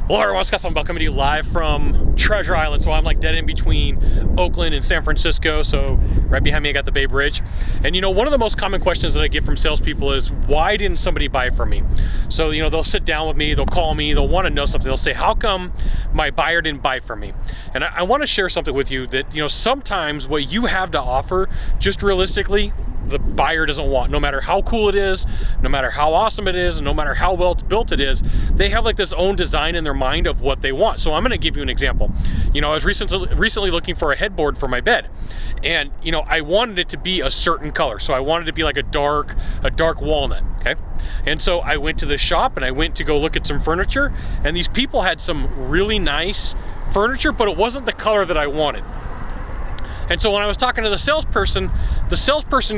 Well, everyone, Scott Sylvan Bell coming to you live from Treasure Island. So I'm like dead in between Oakland and San Francisco. So right behind me, I got the Bay Bridge. And you know, one of the most common questions that I get from salespeople is, why didn't somebody buy from me? So, you know, they'll sit down with me, they'll call me, they'll want to know something. They'll say, how come my buyer didn't buy from me? And I want to share something with you that, you know, sometimes what you have to offer, just realistically, the buyer doesn't want. No matter how cool it is, no matter how awesome it is, no matter how well built it is, they have like this own design in their mind of what they want. So I'm going to give you an example. You know, I was recently looking for a headboard for my bed, and you know, I wanted it to be a certain color. So I wanted it to be like a dark walnut. Okay, and so I went to the shop and I went to go look at some furniture, and these people had some really nice furniture, but it wasn't the color that I wanted. And so when I was talking to the salesperson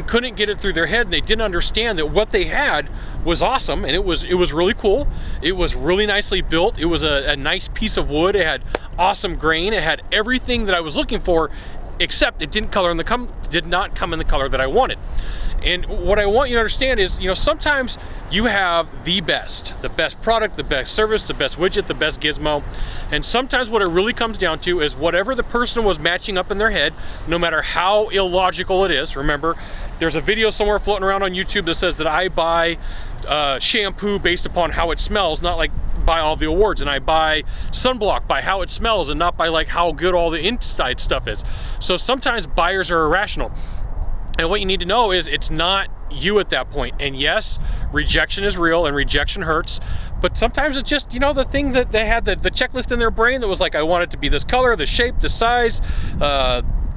couldn't get it through their head. They didn't understand that what they had was awesome, and it was really cool. It was really nicely built. It was a nice piece of wood. It had awesome grain. It had everything that I was looking for, except it did not come in the color that I wanted. And what I want you to understand is, you know, sometimes you have the best product, the best service, the best widget, the best gizmo. And sometimes what it really comes down to is whatever the person was matching up in their head, no matter how illogical it is. Remember, there's a video somewhere floating around on YouTube that says that I buy shampoo based upon how it smells, not like by all the awards, and I buy sunblock by how it smells and not by like how good all the inside stuff is. So sometimes buyers are irrational. And what you need to know is it's not you at that point. And yes, rejection is real and rejection hurts, but sometimes it's just, you know, the thing that they had, the checklist in their brain that was like, I want it to be this color, the shape, the size,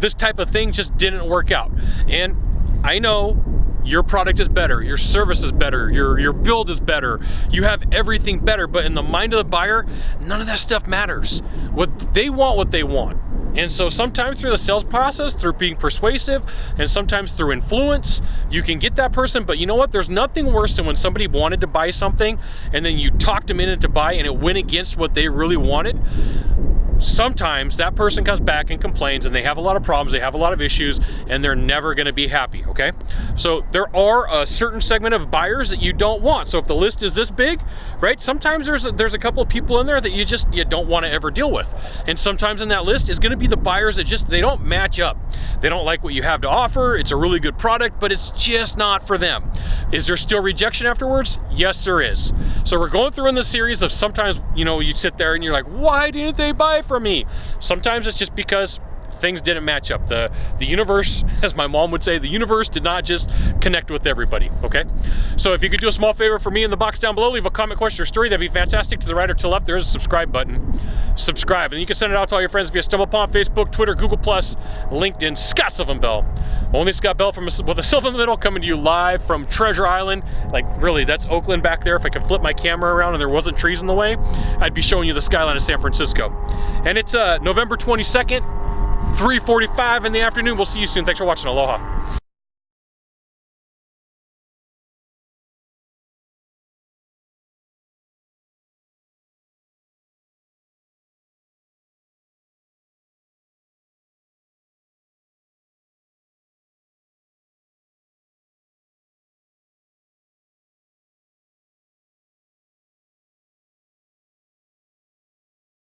this type of thing just didn't work out. And I know your product is better, your service is better, your build is better, you have everything better, but in the mind of the buyer, none of that stuff matters. What they want. And so sometimes through the sales process, through being persuasive, and sometimes through influence, you can get that person. But you know what? There's nothing worse than when somebody wanted to buy something and then you talked them into buy and it went against what they really wanted. Sometimes that person comes back and complains, and they have a lot of problems, they have a lot of issues, and they're never going to be happy, okay? So there are a certain segment of buyers that you don't want. So if the list is this big, right, sometimes there's a couple of people in there that you don't want to ever deal with. And sometimes in that list is going to be the buyers that they don't match up. They don't like what you have to offer. It's a really good product, but it's just not for them. Is there still rejection afterwards? Yes, there is. So we're going through in this series of sometimes, you know, you sit there and you're like, why didn't they buy from me? Sometimes it's just because things didn't match up. The universe, as my mom would say, the universe did not just connect with everybody, okay? So if you could do a small favor for me in the box down below, leave a comment, question, or story, that'd be fantastic. To the right or to the left, there is a subscribe button. Subscribe, and you can send it out to all your friends if you stumble upon Facebook, Twitter, Google+, LinkedIn. Scott Sylvan Bell. Only Scott Bell with a Sylvan in the middle, coming to you live from Treasure Island. Like, really, that's Oakland back there. If I could flip my camera around and there wasn't trees in the way, I'd be showing you the skyline of San Francisco. And it's November 22nd, 3:45 in the afternoon. We'll see you soon. Thanks for watching. Aloha.